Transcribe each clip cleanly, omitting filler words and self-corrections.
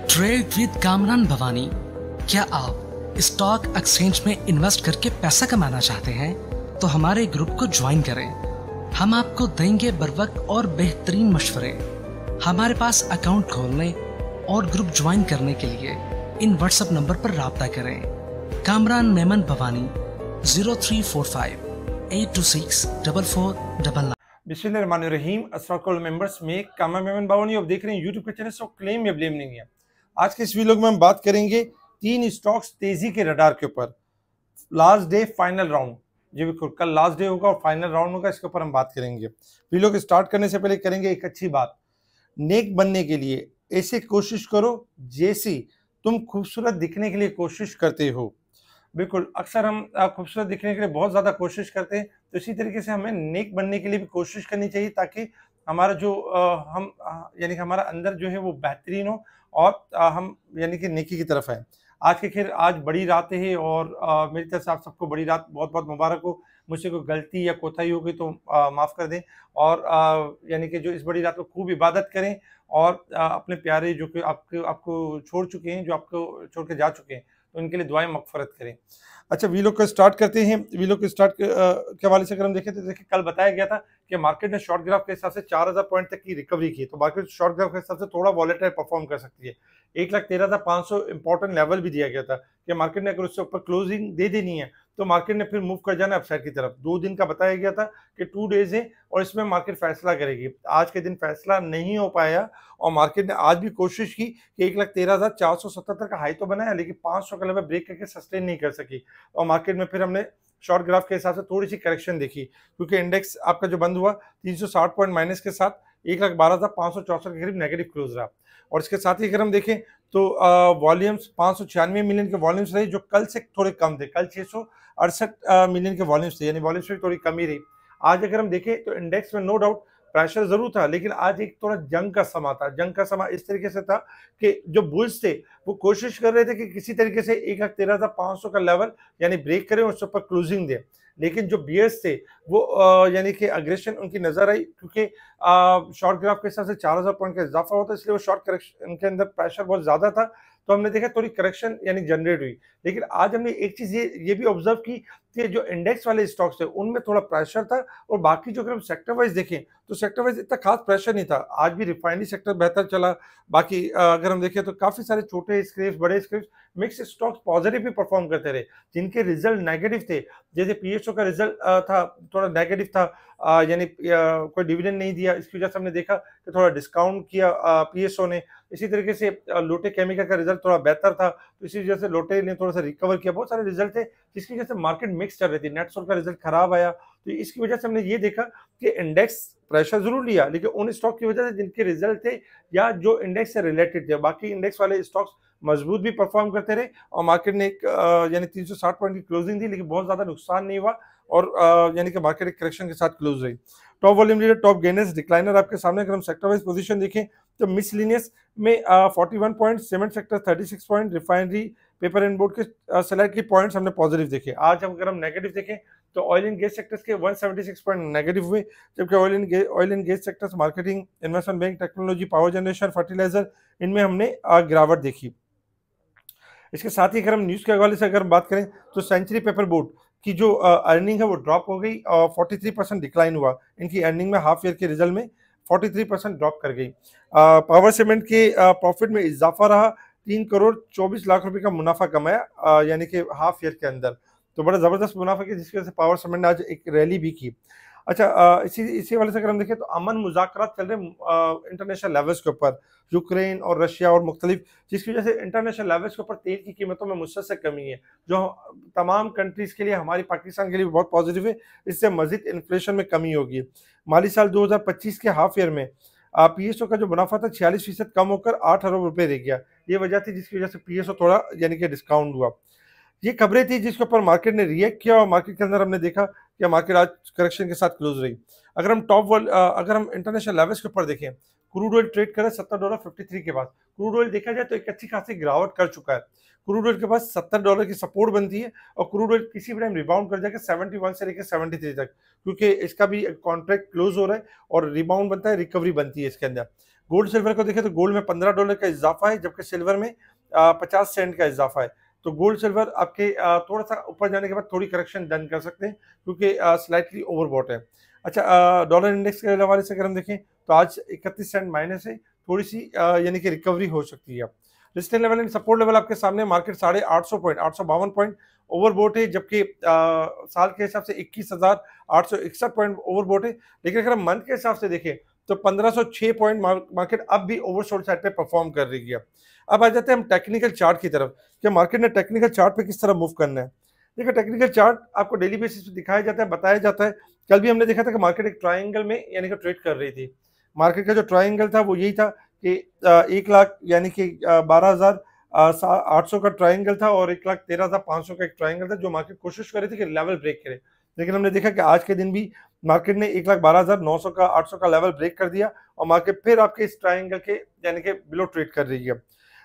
Trade with Kamran Bhavani. क्या आप stock exchange में इन्वेस्ट करके पैसा कमाना चाहते हैं तो हमारे ग्रुप को ज्वाइन करें। हम आपको देंगे बर वक्त और बेहतरीन मशवरे। हमारे पास अकाउंट खोलने और ग्रुप ज्वाइन करने के लिए इन व्हाट्सएप नंबर पर राब्ता करें। कामरान मेमन भवानी 0345 826 4499। बिस्मिल्लाहिर्रहमानिर्रहीम। अस्सलाम वालेकुम मेंबर्स, में कामरान मेमन भवानी आप देख रहे हैं यूट्यूब के चैनल। सो क्लेम या ब्लेम नहीं है। आज के इस वीडियो में हम बात करेंगे 3 स्टॉक्स तेजी के रडार के ऊपर। लास्ट डे फाइनल राउंड, जी बिल्कुल, कल लास्ट डे होगा और फाइनल राउंड होगा, इसके ऊपर हम बात करेंगे। वीडियो को स्टार्ट करने से पहले करेंगे एक अच्छी बात। नेक बनने के लिए ऐसे कोशिश करो जैसी तुम खूबसूरत दिखने के लिए कोशिश करते हो। बिल्कुल, अक्सर हम खूबसूरत दिखने के लिए बहुत ज़्यादा कोशिश करते हैं, तो इसी तरीके से हमें नेक बनने के लिए भी कोशिश करनी चाहिए, ताकि हमारा जो यानी कि हमारा अंदर जो है वो बेहतरीन हो और हम यानी कि नेकी की तरफ है। आज बड़ी रात है और मेरी तरफ से आप सबको बड़ी रात बहुत बहुत मुबारक हो। मुझसे कोई गलती या कोताही हो गई तो माफ़ कर दें, और यानी कि जो इस बड़ी रात को खूब इबादत करें और अपने प्यारे जो कि आपको आपको छोड़ चुके हैं, जो आपको छोड़ के जा चुके हैं, तो उनके लिए दुआएं मगफरत करें। अच्छा, वीडियो को स्टार्ट करते हैं। वीडियो को स्टार्ट के हवाले से अगर हम देखें तो देखिए, कल बताया गया था कि मार्केट ने शॉर्ट ग्राफ के हिसाब से 4000 पॉइंट तक की रिकवरी की, तो मार्केट शॉर्ट ग्राफ के हिसाब से थोड़ा वॉलेटाइल परफॉर्म कर सकती है। 1,13,500 इंपॉर्टेंट लेवल भी दिया गया था कि मार्केट ने अगर उससे ऊपर क्लोजिंग दे देनी है तो मार्केट ने फिर मूव कर जाना अपसाइड की तरफ। 2 दिन का बताया गया था कि 2 डेज है और इसमें मार्केट फैसला करेगी। आज के दिन फैसला नहीं हो पाया और मार्केट ने आज भी कोशिश की कि 1,13,477 का हाई तो बनाया, लेकिन 500 का लेवल ब्रेक करके सस्टेन नहीं कर सकी और मार्केट में फिर हमने शॉर्ट ग्राफ के हिसाब से थोड़ी सी करेक्शन देखी, क्योंकि इंडेक्स आपका जो बंद हुआ 360 पॉइंट माइनस के साथ 1,12,564 के करीब नेगेटिव क्लोज रहा। और इसके साथ ही अगर हम देखें तो वॉल्यूम्स 596 मिलियन के वॉल्यूम्स रहे, जो कल से थोड़े कम थे। कल 668 मिलियन के वॉल्यूम्स थे, यानी वॉल्यूम्स में थोड़ी कमी रही। आज अगर हम देखें तो इंडेक्स में नो डाउट प्रेशर जरूर था, लेकिन आज एक थोड़ा जंग का समा था। जंग का समा इस तरीके से था कि जो बुल्स थे वो कोशिश कर रहे थे कि किसी तरीके से 1,13,500 का लेवल यानी ब्रेक करें और उसके ऊपर क्लोजिंग दे, लेकिन जो बियर्स थे वो यानी कि अग्रेशन उनकी नजर आई, क्योंकि शॉर्ट ग्राफ के हिसाब से 4000 पॉइंट का इजाफा होता है, इसलिए वो शॉर्ट करेक्शन उनके अंदर प्रेशर बहुत ज्यादा था, तो हमने देखा थोड़ी करेक्शन यानी जनरेट हुई। लेकिन आज हमने एक चीज ये भी ऑब्जर्व की कि जो इंडेक्स वाले स्टॉक्स थे उनमें थोड़ा प्रेशर था, और बाकी जो अगर हम सेक्टर वाइज देखें तो सेक्टर वाइज इतना खास प्रेशर नहीं था। आज भी रिफाइनरी सेक्टर बेहतर चला। बाकी अगर हम देखें तो काफी सारे छोटे स्क्रिप्ट, बड़े स्क्रिप्ट, मिक्स स्टॉक्स पॉजिटिव भी परफॉर्म करते रहे। जिनके रिजल्ट नेगेटिव थे, जैसे पीएसओ का रिजल्ट था थोड़ा नेगेटिव था, यानी कोई डिविडेंड नहीं दिया, इसकी वजह से हमने देखा कि थोड़ा डिस्काउंट किया पीएसओ ने। इसी तरीके से लोटे केमिकल का रिजल्ट थोड़ा बेहतर था, तो इसी वजह से लोटे ने थोड़ा सा रिकवर किया। बहुत सारे रिजल्ट थे जिसकी वजह से मार्केट मिक्स चल रही थी। नेटसोल का रिजल्ट खराब आया, तो इसकी वजह से हमने ये देखा कि इंडेक्स प्रेशर जरूर लिया, लेकिन उन स्टॉक की वजह से जिनके रिजल्ट थे या जो इंडेक्स से रिलेटेड थे। बाकी इंडेक्स वाले स्टॉक्स मजबूत भी परफॉर्म करते रहे और मार्केट ने एक यानी 360 पॉइंट की क्लोजिंग दी, लेकिन बहुत ज्यादा नुकसान नहीं हुआ और यानी कि मार्केट एक करेक्शन के साथ क्लोज रही। Top volume leader, top gainers, decliner आपके सामने। अगर हम सेक्टर वाइज पोजीशन देखें तो मिसलिनियस में 41 point, cement sector 36 point, refinery, paper and board के सेलेक्ट की पॉइंट्स हमने पॉजिटिव देखे। आज अगर हम नेगेटिव देखें तो ऑयल एंड गैस सेक्टर्स के 176 पॉइंट नेगेटिव हुए, जबकि oil and gas sectors, marketing, investment bank, technology, power generation, fertiliser, इनमें हमने गिरावट देखी। इसके साथ ही अगर हम न्यूज़ के हवाले से अगर बात करें तो सेंचुरी पेपर बोर्ड की जो अर्निंग है वो ड्रॉप हो गई और 43% डिक्लाइन हुआ। इनकी अर्निंग में हाफ ईयर के रिजल्ट में 43% ड्रॉप कर गई। पावर सीमेंट के प्रॉफिट में इजाफा रहा, 3 करोड़ 24 लाख रुपए का मुनाफा कमाया यानी कि हाफ ईयर के अंदर, तो बड़ा जबरदस्त मुनाफा किया, जिसकी वजह से पावर सीमेंट ने आज एक रैली भी की। अच्छा, इसी वाले से अगर हम देखें तो अमन मुज़ाकरात चल रहे इंटरनेशनल लेवल्स के ऊपर, यूक्रेन और रशिया और मुख्तलिफ, जिसकी वजह से इंटरनेशनल लेवल्स के ऊपर तेल की कीमतों में मुसलसल कमी है, जो तमाम कंट्रीज के लिए, हमारी पाकिस्तान के लिए बहुत पॉजिटिव है। इससे मजीद इन्फ्लेशन में कमी होगी। माली साल 2025 के हाफ ईयर में पीएसओ का जो मुनाफा था 46% कम होकर 8 अरब रुपए रह गया। ये वजह थी जिसकी वजह से पीएसओ थोड़ा यानी कि डिस्काउंट हुआ। ये खबरें थी जिसके ऊपर मार्केट ने रिएक्ट किया और मार्केट के अंदर हमने देखा कि मार्केट आज करेक्शन के साथ क्लोज रही। अगर हम इंटरनेशनल लेवल्स के ऊपर देखें, क्रूड ऑयल ट्रेड करे $70.53 के पास। क्रूड ऑयल देखा जाए तो एक अच्छी खासी गिरावट कर चुका है। क्रूड ऑयल के पास $70 की सपोर्ट बनती है और क्रूड ऑयल किसी भी टाइम रिबाउंड कर जाएगा 71 से लेकर 73 तक, क्योंकि इसका भी कॉन्ट्रैक्ट क्लोज हो रहा है और रिबाउंड बनता है, रिकवरी बनती है इसके अंदर। गोल्ड सिल्वर को देखें तो गोल्ड में $15 का इजाफा है, जबकि सिल्वर में 50 सेंट का इजाफा है। तो गोल्ड सिल्वर आपके थोड़ा सा ऊपर जाने के बाद थोड़ी करेक्शन डन कर सकते हैं, क्योंकि स्लाइटली ओवरबॉट है। अच्छा, डॉलर इंडेक्स के हवाले से अगर हम देखें तो आज 31 सेंट माइनस है, थोड़ी सी यानी कि रिकवरी हो सकती है। Resistance level and support level आपके सामने, मार्केट 850 पॉइंट 852 पॉइंट ओवरबॉट है, जबकि साल के हिसाब से 21,861 पॉइंट ओवरबॉट है। लेकिन अगर हम मंथ के हिसाब से देखें तो 1506 पॉइंट मार्केट अब भी ओवरसोल्ड साइड पे परफॉर्म कर रही है। अब आ जाते हैं हम टेक्निकल चार्ट की तरफ कि मार्केट ने टेक्निकल चार्ट पे किस तरह मूव करना है। देखिए, टेक्निकल चार्ट आपको डेली बेसिस पे दिखाया जाता है, बताया जाता है। कल भी हमने देखा था कि मार्केट एक ट्रायंगल में यानी कि ट्रेड कर रही थी। मार्केट का जो ट्रायंगल था वो यही था कि 1 लाख यानी कि 12,800 का ट्रायंगल था और 1,13,500 का एक ट्रायंगल था, जो मार्केट कोशिश कर रही थी कि लेवल ब्रेक करे। लेकिन हमने देखा कि आज के दिन भी मार्केट ने 1,12,900 का 800 का लेवल ब्रेक कर दिया और मार्केट फिर आपके इस ट्रायंगल के यानी कि बिलो ट्रेड कर रही है।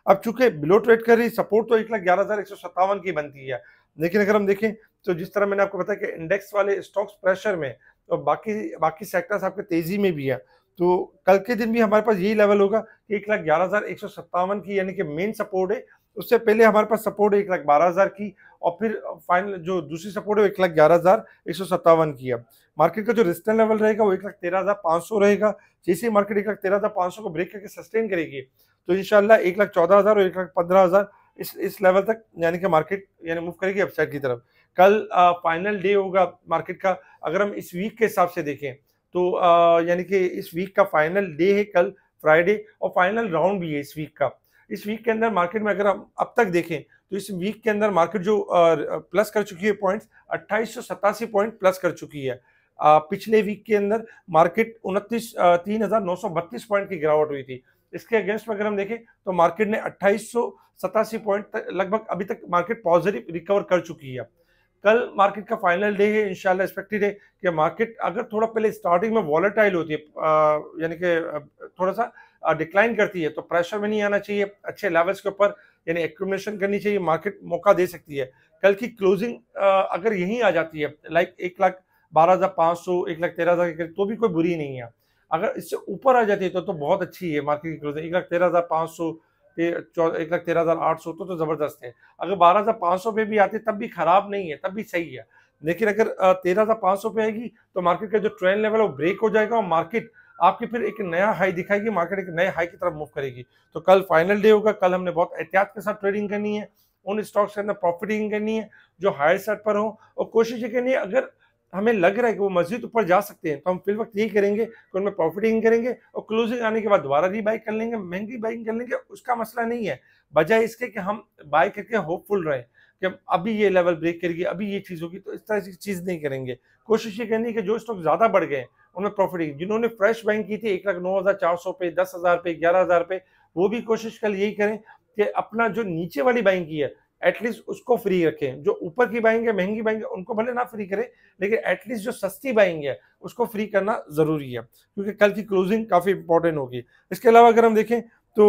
अब चूंकि बिलो ट्रेड कर रही, सपोर्ट तो 1,11,157 की बनती है। लेकिन अगर हम देखें तो जिस तरह मैंने आपको बताया कि इंडेक्स वाले स्टॉक्स प्रेशर में और बाकी सेक्टर्स आपके तेजी में भी है, तो कल के दिन भी हमारे पास यही लेवल होगा कि 1,11,157 की यानी कि मेन सपोर्ट है। उससे पहले हमारे पास सपोर्ट है 1,12,000 की और फिर फाइनल जो दूसरी सपोर्ट है वो 1,11,157 की है। मार्केट का जो रेजिस्टेंस लेवल रहेगा वो 1,13,500 रहेगा। जैसे ही मार्केट 1,13,500 को ब्रेक करके सस्टेन करेगी तो इंशाल्लाह 1,14,000 और 1,15,000 इस लेवल तक यानी कि मार्केट यानी मूव करेगी अपसाइड की तरफ। कल फाइनल डे होगा मार्केट का। अगर हम इस वीक के हिसाब से देखें तो यानी कि इस वीक का फाइनल डे है कल फ्राइडे, और फाइनल राउंड भी है इस वीक का। इस वीक के अंदर मार्केट में अगर हम अब तक देखें तो इस वीक के अंदर मार्केट जो प्लस कर चुकी है पॉइंट्स, 2887 पॉइंट प्लस कर चुकी है। पिछले वीक के अंदर मार्केट 3,932 पॉइंट की गिरावट हुई थी। इसके अगेंस्ट में अगर हम देखें तो मार्केट ने 2887 पॉइंट लगभग अभी तक मार्केट पॉजिटिव रिकवर कर चुकी है। कल मार्केट का फाइनल डे है, इंशाल्लाह एक्सपेक्टेड है कि मार्केट अगर थोड़ा पहले स्टार्टिंग में वॉलेटाइल होती है यानी कि थोड़ा सा डिक्लाइन करती है, तो प्रेशर में नहीं आना चाहिए, अच्छे लेवल्स के ऊपर यानी एक्यूमुलेशन करनी चाहिए, मार्केट मौका दे सकती है। कल की क्लोजिंग अगर यहीं आ जाती है लाइक 1,12,500 1,13,000 के करीब, तो भी कोई बुरी नहीं है। अगर इससे ऊपर आ जाती है तो बहुत अच्छी है मार्केट की क्लोजिंग, 1,13,500 1,13,800 तो जबरदस्त है। अगर 12,500 पे भी आते तब भी खराब नहीं है, तब भी सही है। लेकिन अगर 13,500 पे आएगी तो मार्केट का जो ट्रेंड लेवल है वो ब्रेक हो जाएगा और मार्केट आपकी फिर एक नया हाई दिखाएगी, मार्केट एक नए हाई की तरफ मूव करेगी। तो कल फाइनल डे होगा, कल हमने बहुत एहतियात के साथ ट्रेडिंग करनी है, उन स्टॉक्स के अंदर प्रॉफिटिंग करनी है जो हायर साइड पर हो, और कोशिश ये करनी है अगर हमें लग रहा है कि वो मस्जिद ऊपर जा सकते हैं तो हम फिल वक्त यही करेंगे कि उनमें प्रॉफिटिंग करेंगे और क्लोजिंग आने के बाद दोबारा रीबाई कर लेंगे, महंगी बाइंग कर लेंगे, उसका मसला नहीं है। बजाय इसके कि हम बाय करके होपफुल रहें कि अभी ये लेवल ब्रेक करेगी, अभी ये चीज होगी, तो इस तरह की चीज नहीं करेंगे। कोशिश ये करनी है कि जो स्टॉक ज्यादा बढ़ गए उनमें प्रॉफिटिंग, जिन्होंने फ्रेश बाइंग की थी 1,09,400 पे, 10,000 पे, 11,000 पे, वो भी कोशिश कल यही करें कि अपना जो नीचे वाली बाइंग की है एटलीस्ट उसको फ्री रखें। जो ऊपर की बाइंग है, महंगी बाइंग है, उनको भले ना फ्री करें, लेकिन एटलीस्ट जो सस्ती बाइंग है उसको फ्री करना जरूरी है, क्योंकि कल की क्लोजिंग काफी इंपॉर्टेंट होगी। इसके अलावा अगर हम देखें तो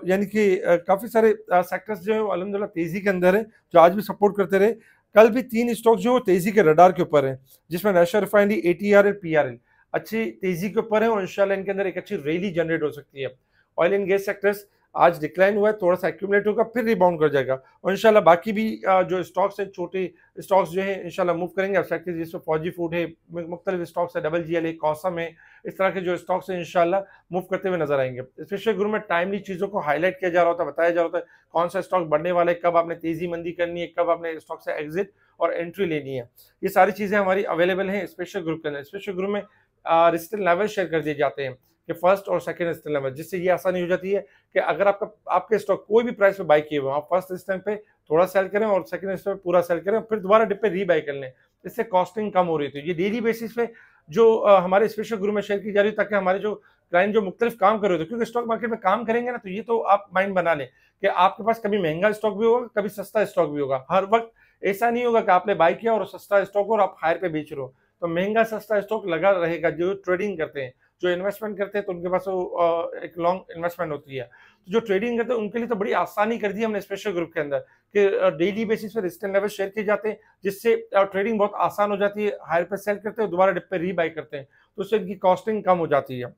यानी कि काफी सारे सेक्टर्स जो है वो अल्हम्दुलिल्लाह तेजी के अंदर है, जो आज भी सपोर्ट करते रहे। कल भी 3 स्टॉक जो तेजी के रडार के ऊपर है, जिसमें नेशनल रिफाइनरी, ATRL, PRL अच्छी तेजी के ऊपर है और इंशाल्लाह इनके अंदर एक अच्छी रैली जनरेट हो सकती है। ऑयल एंड गैस सेक्टर्स आज डिक्लाइन हुआ है, थोड़ा सा एक्यूमुलेट होगा, फिर रिबाउंड कर जाएगा और इंशाल्लाह बाकी भी जो स्टॉक्स हैं, छोटे स्टॉक्स जो है इंशाल्लाह मूव करेंगे। सेक्टर जिसमें फौजी फूड है, मुख्तलिफ स्टॉक्स है, WGL है, कौसम है, इस तरह के जो स्टॉक्स हैं इंशाल्लाह मूव करते हुए नजर आएंगे। स्पेशली ग्रुप में टाइमली चीज़ों को हाईलाइट किया जा रहा होता है, बताया जा रहा होता है कौन सा स्टॉक बढ़ने वाला है, कब आपने तेजी मंदी करनी है, कब आपने स्टॉक से एग्जिट और एंट्री लेनी है। ये सारी चीज़ें हमारी अवेलेबल हैं स्पेशल ग्रुप के अंदर। स्पेशल ग्रुप में रेजिस्टेंस लेवल शेयर कर दिए जाते हैं कि फर्स्ट और सेकंड रेजिस्टेंस लेवल, जिससे ये आसानी हो जाती है कि अगर आपके स्टॉक कोई भी प्राइस पे बाय किए हुए, आप फर्स्ट रेजिस्टेंस पे थोड़ा सेल करें और सेकंड रेजिस्टेंस पे पूरा सेल करें, फिर दोबारा डिप पे रीबाय कर लें। इससे कॉस्टिंग कम हो रही थी। ये डेली बेसिस पे जो हमारे स्पेशल ग्रुप में शेयर की जा रही है, ताकि हमारे जो क्लाइंट जो मुख्तलिफ काम कर रहे थे, क्योंकि स्टॉक मार्केट में काम करेंगे ना, तो ये तो आप माइंड बना लें कि आपके पास कभी महंगा स्टॉक भी होगा, कभी सस्ता स्टॉक भी होगा। हर वक्त ऐसा नहीं होगा कि आपने बाय किया और सस्ता स्टॉक और आप हायर पे बेच रहे हो। तो महंगा सस्ता स्टॉक लगा रहेगा। जो ट्रेडिंग करते हैं, जो इन्वेस्टमेंट करते हैं, तो उनके पास वो एक लॉन्ग इन्वेस्टमेंट होती है। तो जो ट्रेडिंग करते हैं उनके लिए तो बड़ी आसानी कर दी हमने स्पेशल ग्रुप के अंदर कि डेली बेसिस पे रेजिस्टेंस लेवल शेयर किए जाते हैं, जिससे ट्रेडिंग बहुत आसान हो जाती है। हायर पे सेल करते हैं, दोबारा डिप पे रीबाय करते हैं, तो उससे इनकी कॉस्टिंग कम हो जाती है।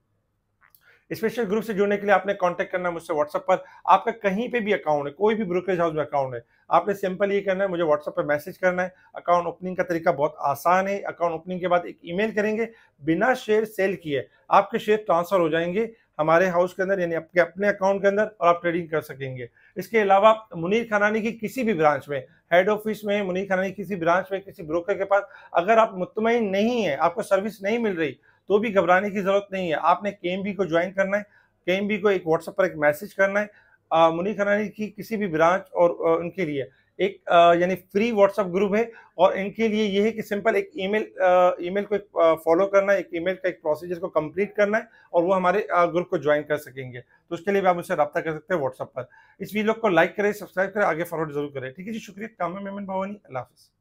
स्पेशल ग्रुप से जुड़ने के लिए आपने कांटेक्ट करना है मुझसे व्हाट्सएप पर। आपका कहीं पे भी अकाउंट है, कोई भी ब्रोकरेज हाउस में अकाउंट है, आपने सिंपल ये करना है, मुझे व्हाट्सएप पर मैसेज करना है। अकाउंट ओपनिंग का तरीका बहुत आसान है। अकाउंट ओपनिंग के बाद एक ईमेल करेंगे, बिना शेयर सेल किए आपके शेयर ट्रांसफर हो जाएंगे हमारे हाउस के अंदर, यानी आपके अपने अकाउंट के अंदर, और आप ट्रेडिंग कर सकेंगे। इसके अलावा मुनीर खनानी की किसी भी ब्रांच में, हेड ऑफिस में, मुनीर खनानी किसी ब्रांच में, किसी ब्रोकर के पास अगर आप मुतमईन नहीं है, आपको सर्विस नहीं मिल रही, तो भी घबराने की जरूरत नहीं है। आपने केएमबी को ज्वाइन करना है, केएमबी को एक व्हाट्सएप पर एक मैसेज करना है। मुनीर खनानी की किसी भी ब्रांच और उनके लिए एक यानी फ्री व्हाट्सएप ग्रुप है, और इनके लिए ये है कि सिंपल एक ईमेल को एक फॉलो करना है, एक ईमेल का एक प्रोसीजर को कंप्लीट करना है, और वो हमारे ग्रुप को ज्वाइन कर सकेंगे। तो उसके लिए भी आप मुझसे रब्ता कर सकते हैं व्हाट्सएप पर। इस वीडियो को लाइक करें, सब्सक्राइब करें, आगे फॉरवर्ड जरूर करें। ठीक है जी, शुक्रिया। कामा मेमन भवानी, अल्लाह हाफिज़।